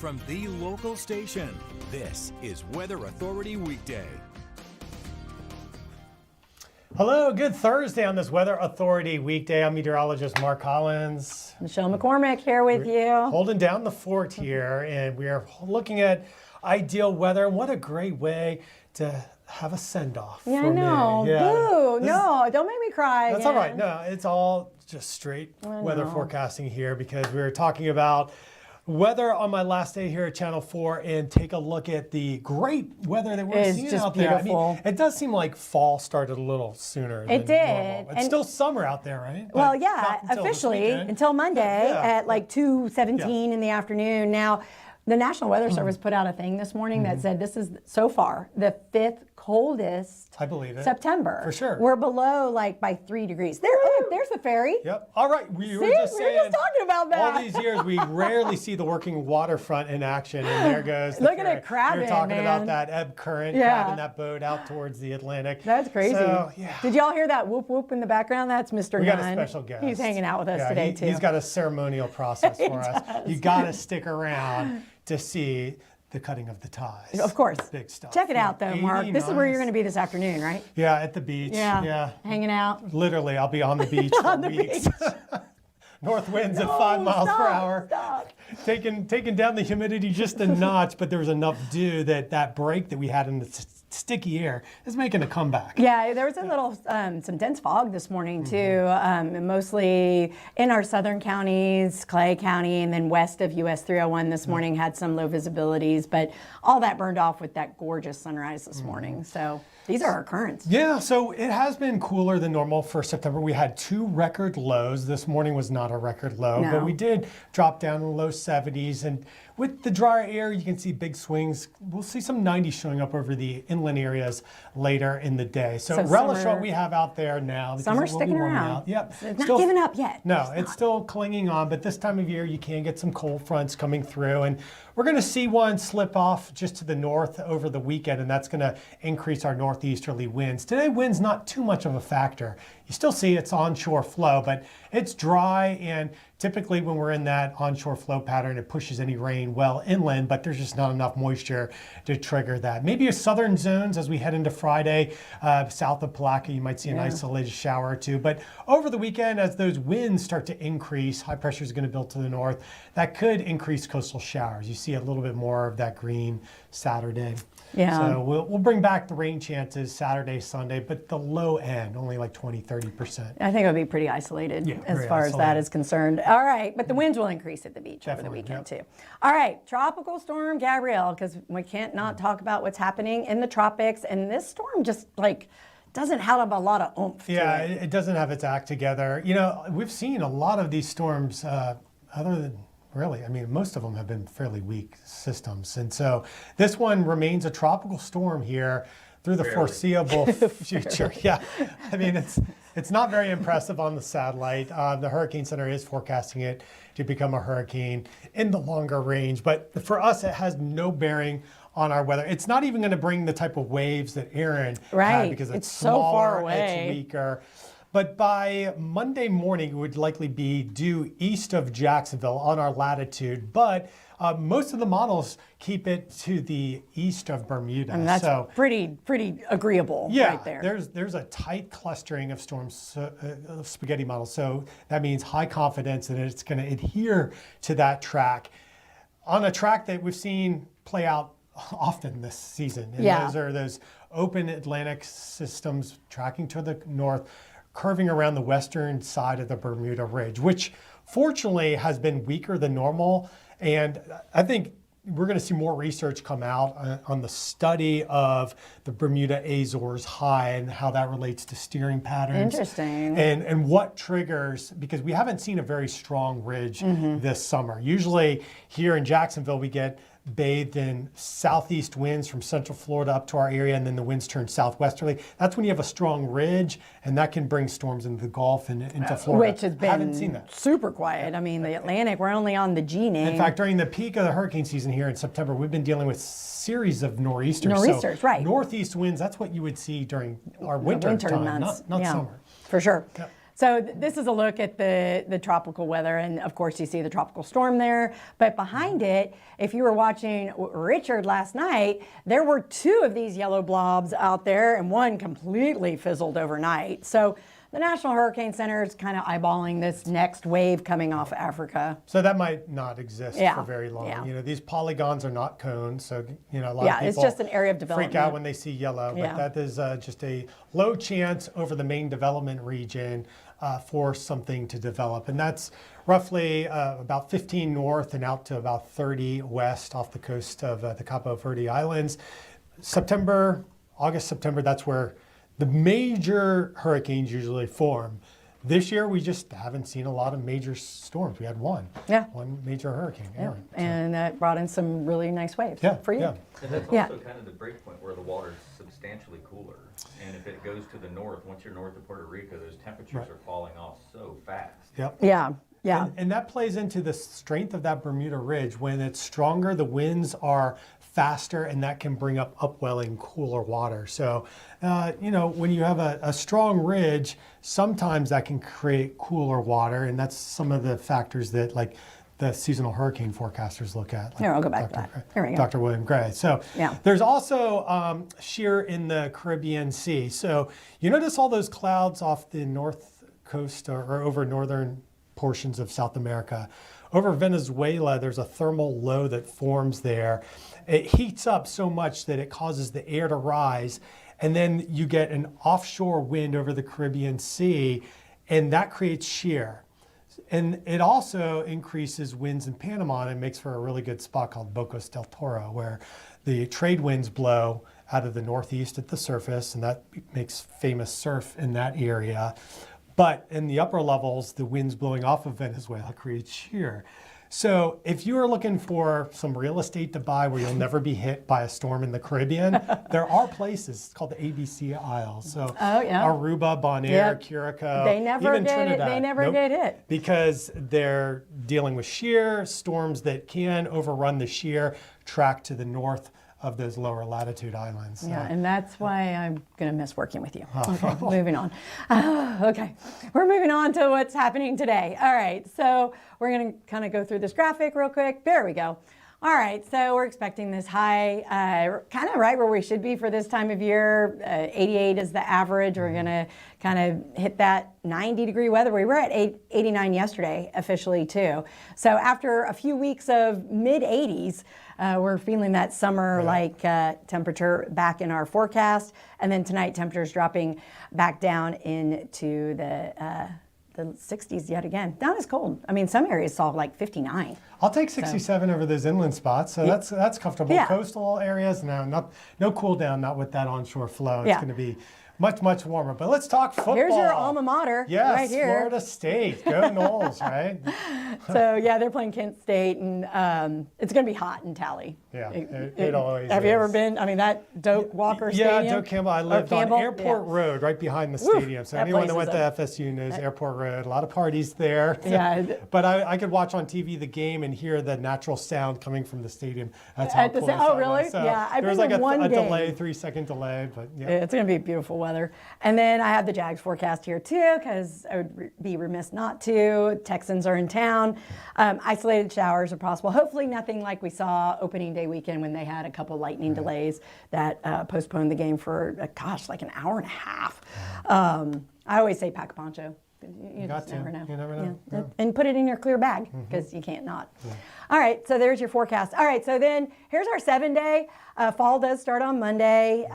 from the local station. This is Weather Authority Weekday. Hello, good Thursday on this Weather Authority Weekday. I'm meteorologist Mark Collins. Michelle McCormick here with you. Holding down the fort here, and we are looking at ideal weather. What a great way to have a send-off. Yeah, for I know. me. Yeah. Boo! No, don't make me cry. That's again. all right. No, it's all just straight weather forecasting here because we were talking about weather on my last day here at Channel 4 and take a look at the great weather that we're seeing just out there. beautiful. I mean, it does seem like fall started a little sooner than It did. normal. It's still summer out there, right? Well, But yeah, not until this officially weekend. until Monday Yeah. at like 2:17 in the afternoon. Now, the National Weather Mm-hmm. Service put out a thing this morning that said this is so far the 5th coldest I believe it. September. For sure. We're below like by 3 degrees. There, look, there's the ferry. Yep. All right. We were See? just We were saying. just talking about that. All these years, we rarely see the working waterfront in action, and there goes. The Look at ferry. it crabbing, We were talking about man. that ebb current, Yeah. crabbing that boat out towards the Atlantic. That's crazy. So, yeah. Did y'all hear that whoop whoop in the background? That's Mr. We Nunn. got a special guest. He's hanging out with us Yeah, today too. He's got a ceremonial process for us. You got to stick around to see the cutting of the ties. Of course. Big stuff. Check it out though, Mark. This is where you're 89. going to be this afternoon, right? Yeah, at the beach. Yeah. Hanging out. Literally, I'll be on the beach for On the weeks. North winds at 5 No, miles per stop, hour. Stop. Taking down the humidity just a notch, but there was enough dew that break that we had in the sticky air is making a comeback. Yeah, there was a little, some dense fog this morning too, mostly in our southern counties, Clay County, and then west of US 301 this morning had some low visibilities, but all that burned off with that gorgeous sunrise this morning. So these are our currents. Yeah, so it has been cooler than normal for September. We had 2 record lows. This morning was not a record low, No. but we did drop down in the low 70s. And with the drier air, you can see big swings. We'll see some 90s showing up over the inland areas later in the day. So relish summer- what we have out there now. because Summer's it will be sticking warming around. out. Yep. It's not giving up yet. No, it's still clinging on, but this time of year you can get some cold fronts coming through, and we're going to see one slip off just to the north over the weekend, and that's going to increase our northeasterly winds. Today, wind's not too much of a factor. You still see it's onshore flow, but it's dry, and typically when we're in that onshore flow pattern, it pushes any rain well inland, but there's just not enough moisture to trigger that. Maybe a southern zones as we head into Friday, south of Palaca, you might see an isolated shower or two. But over the weekend, as those winds start to increase, high pressure is going to build to the north. That could increase coastal showers. You see a little bit more of that green Saturday. Yeah. So we'll bring back the rain chances Saturday, Sunday, but the low end, only like 20-30%. I think it'll be pretty isolated as very far as that isolated. is concerned. All right, but the winds will increase at the beach over the Definitely, weekend too. All right, tropical storm Gabrielle, because we can't not talk about what's happening in the tropics, and this storm just like doesn't have a lot of oomph to Yeah, it. it doesn't have its act together. You know, we've seen a lot of these storms, other than really, I mean, most of them have been fairly weak systems. And so this one remains a tropical storm here through the foreseeable future. Yeah, I mean, it's not very impressive on the satellite. The Hurricane Center is forecasting it to become a hurricane in the longer range. But for us, it has no bearing on our weather. It's not even going to bring the type of waves that Aaron had because it's so smaller, far away. it's weaker. But by Monday morning, it would likely be due east of Jacksonville on our latitude. But most of the models keep it to the east of Bermuda. And that's so, pretty agreeable right there. There's a tight clustering of storms, spaghetti models. So that means high confidence that it's going to adhere to that track on a track that we've seen play out often this season. And those are those open Atlantic systems tracking to the north, curving around the western side of the Bermuda Ridge, which fortunately has been weaker than normal. And I think we're going to see more research come out on the study of the Bermuda Azores High and how that relates to steering patterns. Interesting. And what triggers, because we haven't seen a very strong ridge this summer. Usually here in Jacksonville, we get bathed in southeast winds from central Florida up to our area, and then the winds turn southwesterly. That's when you have a strong ridge, and that can bring storms into the Gulf and into Florida. Which has Haven't seen been that. super quiet. I mean, the Atlantic, we're only on the G name. In fact, during the peak of the hurricane season here in September, we've been dealing with series of nor'easters. Nor'easters, so right. Northeast winds, that's what you would see during our winter time, months. not Yeah, summer. for sure. Yeah. So this is a look at the tropical weather, and of course you see the tropical storm there, but behind it, if you were watching Richard last night, there were 2 of these yellow blobs out there and one completely fizzled overnight. So the National Hurricane Center is kind of eyeballing this next wave coming off Africa. So that might not exist for very long. Yeah. You know, these polygons are not cones, so a lot of people it's just an area of development. freak out when they see yellow, but that is just a low chance over the main development region for something to develop, and that's roughly about 15 north and out to about 30 west off the coast of the Cabo Verde Islands. August, September, that's where the major hurricanes usually form. This year, we just haven't seen a lot of major storms. We had one major hurricane. Aaron, and that brought in some really nice waves for you. And that's also kind of the break point where the water's substantially cooler. And if it goes to the north, once you're north of Puerto Rico, those temperatures are falling off so fast. Yeah. And that plays into the strength of that Bermuda Ridge. When it's stronger, the winds are faster, and that can bring up upwelling cooler water. So, when you have a strong ridge, sometimes that can create cooler water, and that's some of the factors that the seasonal hurricane forecasters look at. Here, I'll go back to that. Here we go. Dr. William Gray. So there's also shear in the Caribbean Sea. So you notice all those clouds off the north coast or over northern portions of South America. Over Venezuela, there's a thermal low that forms there. It heats up so much that it causes the air to rise, and then you get an offshore wind over the Caribbean Sea, and that creates shear. And it also increases winds in Panama, and it makes for a really good spot called Bocas del Toro, where the trade winds blow out of the northeast at the surface, and that makes famous surf in that area. But in the upper levels, the winds blowing off of Venezuela create shear. So if you are looking for some real estate to buy where you'll never be hit by a storm in the Caribbean, there are places. It's called the ABC Isles. So Aruba, Bonaire, Curacao, they never even Trinidad. They never get hit. Because they're dealing with shear, storms that can overrun the shear track to the north of those lower latitude islands. Yeah, and that's why I'm going to miss working with you. Okay, moving on. Okay, we're moving on to what's happening today. All right, so we're going to kind of go through this graphic real quick. There we go. All right, so we're expecting this high, kind of right where we should be for this time of year. 88 is the average. We're going to kind of hit that 90-degree weather. We were at 89 yesterday officially too. So after a few weeks of mid-80s, we're feeling that summer-like temperature back in our forecast. And then tonight, temperatures dropping back down into the 60s yet again. Not as cold. I mean, some areas saw like 59. I'll take 67 over those inland spots, so that's comfortable. Yeah. Coastal areas, no cool down, not with that onshore flow. It's going to be much, much warmer. But let's talk football. Here's your alma mater right here. Florida State. Go Noles, right? So, they're playing Kent State, and it's going to be hot in Tally. Yeah, it always is. Have you ever been? I mean, that Doak Walker Stadium? Yeah, Doak Campbell. I lived on Airport Road, right behind the stadium. So anyone that went to FSU knows Airport Road. A lot of parties there. Yeah. But I could watch on TV the game and hear the natural sound coming from the stadium. That's how close Oh, really? So Yeah, I've there was been like to one a game. delay, 3-second delay, but yeah. It's going to be beautiful weather. And then I have the Jags forecast here too, because I would be remiss not to. Texans are in town. Isolated showers are possible. Hopefully nothing like we saw opening day weekend when they had a couple lightning delays that postponed the game for, like an hour and a half. I always say pack a poncho. You just never know. You never know. Yeah. And put it in your clear bag, because you can't not. Yeah. All right, so there's your forecast. All right, so then here's our 7-day. Fall does start on Monday.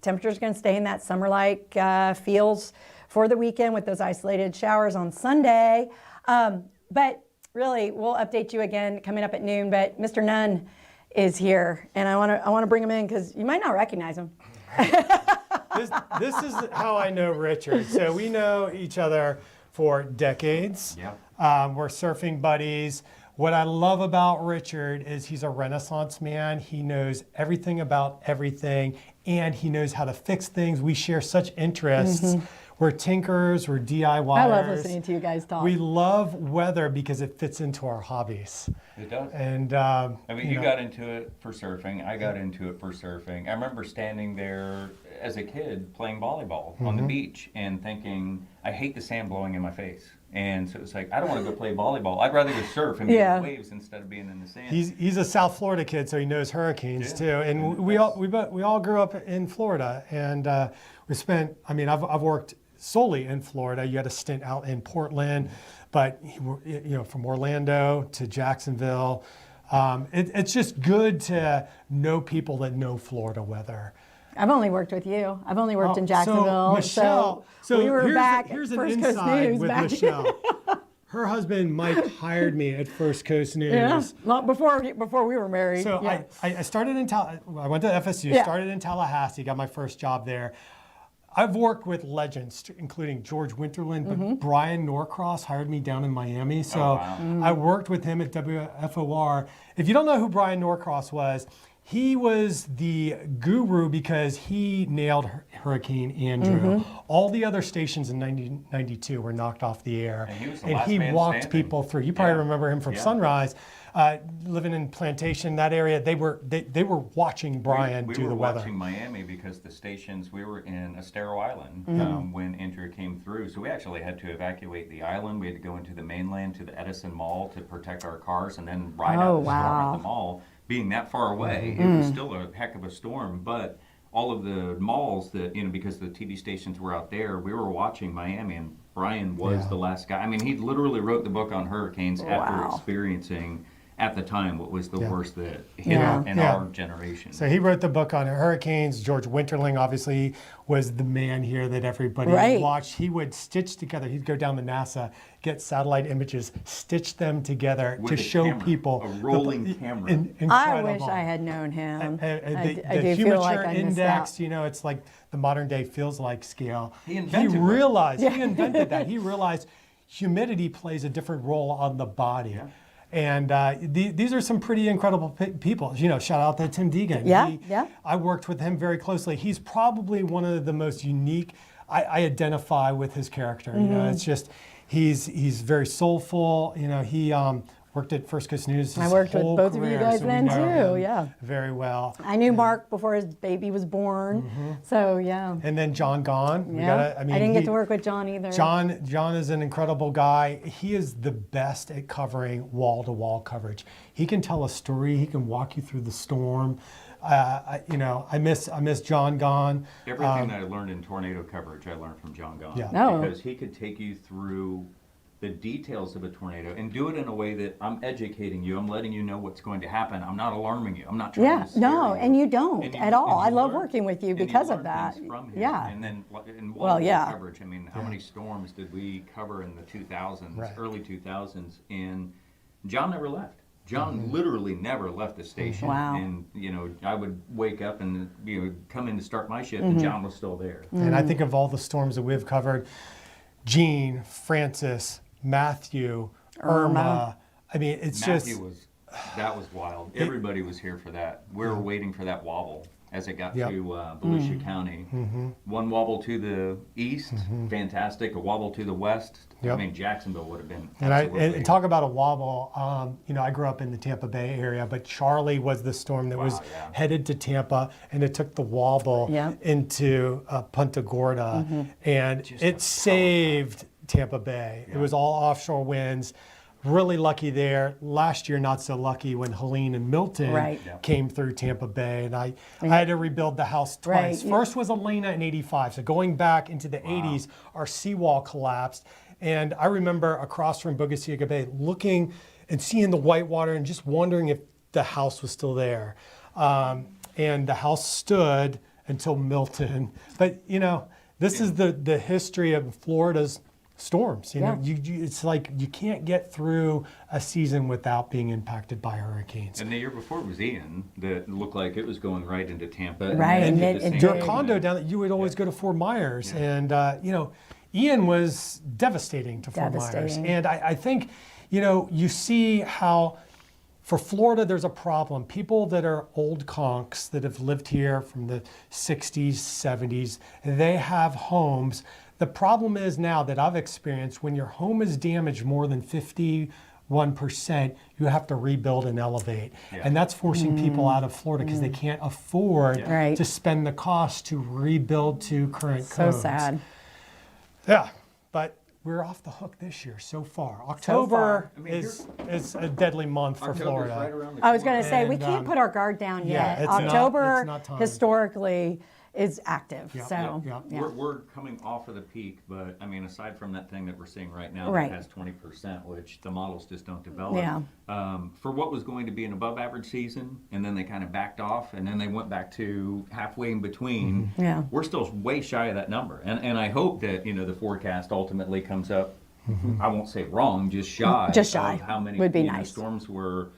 Temperature's going to stay in that summer-like feels for the weekend with those isolated showers on Sunday. But really, we'll update you again coming up at noon. But Mr. Nunn is here, and I want to bring him in because you might not recognize him. This is how I know Richard. So we know each other for decades. Yep. We're surfing buddies. What I love about Richard is he's a Renaissance man. He knows everything about everything, and he knows how to fix things. We share such interests. We're tinkers, we're DIYers. I love listening to you guys talk. We love weather because it fits into our hobbies. It does. And I mean, you got into it for surfing. I got into it for surfing. I remember standing there as a kid playing volleyball on the beach and thinking, I hate the sand blowing in my face. And so it's like, I don't want to go play volleyball. I'd rather go surf and be in the waves instead of being in the sand. He's a South Florida kid, so he knows hurricanes too. And we all grew up in Florida, and we spent. I mean, I've worked solely in Florida. You had a stint out in Portland, but from Orlando to Jacksonville. It's just good to know people that know Florida weather. I've only worked with you. I've only worked in Jacksonville. So Michelle, we were back here's at an First Coast inside News with back. Michelle. Her husband Mike hired me at First Coast News. Yeah, not before we were married. So yeah. I started in I went to FSU, started in Tallahassee, got my first job there. I've worked with legends, including George Winterland, but Brian Norcross hired me down in Miami. So I worked with him at WFOR. If you don't know who Brian Norcross was, he was the guru because he nailed Hurricane Andrew. All the other stations in 1992 were knocked off the air. And he was the and last he man walked standing. people through. You probably remember him from Sunrise. Living in Plantation, that area, they were watching Brian we do were the weather. watching Miami because the stations, we were in Estero Island when Andrew came through. So we actually had to evacuate the island. We had to go into the mainland to the Edison Mall to protect our cars and then ride out the storm at the mall. Being that far away, it was still a heck of a storm, but all of the malls that, because the TV stations were out there, we were watching Miami, and Brian was the last guy. I mean, he literally wrote the book on hurricanes after experiencing at the time what was the worst that hit in our generation. So he wrote the book on hurricanes. George Winterling obviously was the man here that everybody watched. He would stitch together. He'd go down to NASA, get satellite images, stitch them together With to a show camera, people. a rolling camera. I wish I had known him. The I do feel like I missed index, out. it's like the modern day feels like scale. He invented He it. realized, he invented that. He realized humidity plays a different role on the body. Yeah. And these are some pretty incredible people. Shout out to Tim Deegan. I worked with him very closely. He's probably one of the most unique. I identify with his character. It's just he's very soulful. He worked at First Coast News. I worked with whole both of you career, guys so we then know too. him Yeah. very well. I knew Mark before his baby was born. So yeah. And then John Gahn. Yeah. I didn't get to work with John either. John is an incredible guy. He is the best at covering wall-to-wall coverage. He can tell a story. He can walk you through the storm. I miss John Gahn. Everything that I learned in tornado coverage, I learned from John Gahn. Yeah. Oh. Because he could take you through the details of a tornado and do it in a way that I'm educating you. I'm letting you know what's going to happen. I'm not alarming you. I'm not trying to scare you. And you don't at all. I love working with you and you because of learn that. things from him. Yeah. And then in coverage, I mean, how many storms did we cover in the 2000s, early 2000s? And John never left. John literally never left the station. Wow. And, I would wake up and, come in to start my shift and John was still there. And I think of all the storms that we've covered, Gene, Francis, Matthew, Irma. I mean, it's Matthew that was wild. Everybody was here for that. We were waiting for that wobble as it got to Volusia County. One wobble to the east, fantastic. A wobble to the west. I mean, Jacksonville would have been and talk about a wobble. I grew up in the Tampa Bay area, but Charlie was the storm that was headed to Tampa, and it took the wobble into Punta Gorda, and it saved Tampa Bay. It was all offshore winds. Really lucky there. Last year, not so lucky when Helene and Milton came through Tampa Bay, and I had to rebuild the house twice. First was Elena in '85, so going back into the '80s, our seawall collapsed, and I remember across from Bogaciga Bay looking and seeing the whitewater and just wondering if the house was still there. And the house stood until Milton. But, this is the history of Florida's storms. It's like you can't get through a season without being impacted by hurricanes. And the year before was Ian that looked like it was going right into Tampa. Right, and Your condo down there, you would always go to Fort Myers, and Ian was devastating to Fort Myers. And I think, you see how for Florida, there's a problem. People that are old conchs that have lived here from the 60s, 70s, they have homes The problem is now that I've experienced, when your home is damaged more than 51%, you have to rebuild and elevate. Yeah. And that's forcing people out of Florida because they can't afford Right. to spend the cost to rebuild to current So codes. sad. Yeah, but we're off the hook this year so far. October I mean, is a deadly month for October's Florida. right around the I was going to corner. say, we And, can't put our guard down yeah, yet. it's not- October it's not time. historically is active. Yeah, So, yeah. We're coming off of the peak, but I mean, aside from that thing that we're seeing right now Right. that has 20%, which the models just don't develop. Yeah. For what was going to be an above average season, and then they kind of backed off, and then they went back to halfway in between. Yeah. We're still way shy of that number, and I hope that the forecast ultimately comes up. I won't say wrong, just shy. Just shy. Of how many Would be nice. storms were.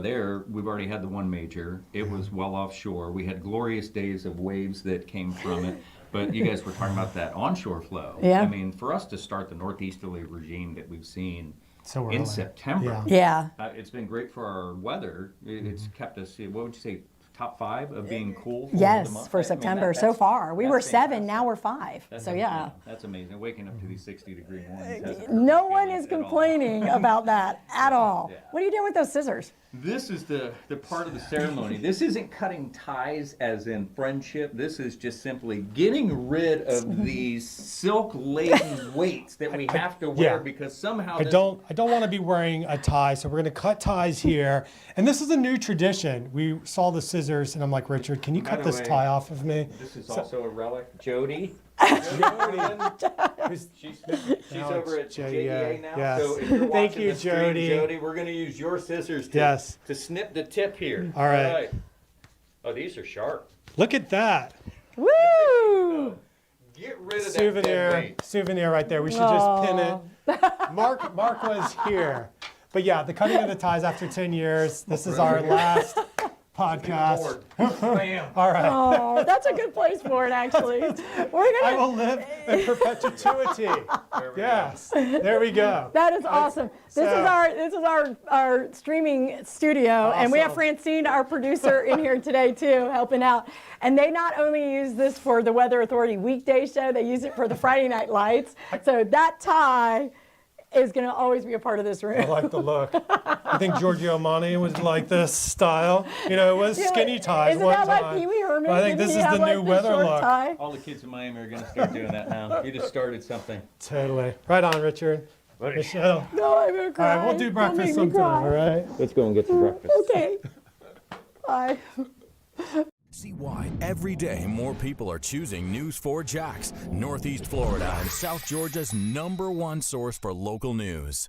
There, we've already had the one major. It was well offshore. We had glorious days of waves that came from it. But you guys were talking about that onshore flow. Yeah. I mean, for us to start the northeasterly regime that we've seen So in early. September, yeah. it's been great for our weather. It's kept us, what would you say, top 5 of being cool for the Yes, month? for I mean, September so that's- far. We that's were 7, fantastic. now we're 5. That's So amazing. yeah. That's amazing. Waking up to these 60-degree mornings. hasn't No hurt one feelings is at all. complaining about that at all. Yeah. What are you doing with those scissors? This is the part of the ceremony. This isn't cutting ties as in friendship. This is just simply getting rid of these silk-laden weights that we have to wear Yeah. because somehow I don't want to be wearing a tie, so we're going to cut ties here. And this is a new tradition. We saw the scissors, and I'm like, Richard, can you By cut the this way, tie off of me? This is also a relic. Jody. Who's- She's Now over it's at Jody, JDA now. yes. So if you're Thank watching you, the stream, Jody. Jody, we're going to use your scissors to snip the tip here. All right. Oh, these are sharp. Look at that. Woo! Get rid of that dead Souvenir, weight. souvenir right there. We should just pin it. Mark was here. But yeah, the cutting of the ties after 10 years. This is our last podcast. Bam. All right. Oh, that's a good place for it, actually. We're I gonna. will live in perpetuity. Yes. There we go. That is awesome. This is our streaming studio, and we have Awesome. Francine, our producer, in here today too, helping out. And they not only use this for the Weather Authority Weekday show, they use it for the Friday Night Lights. So that tie is going to always be a part of this room. I like the look. I think Giorgio Armani was like this style. You know, it was skinny ties Isn't one that time. like Pee Wee Herman? But I think Didn't this he is have, the like, new weather short look. tie? All the kids in Miami are going to start doing that now. You just started something. Totally. Right on, Richard. Michelle. No, I'm going to All cry. right, we'll do Don't breakfast make me sometime, cry. all right? Let's go and get some breakfast. Okay. Bye. See why every day more people are choosing News4JAX, Northeast Florida and South Georgia's #1 source for local news.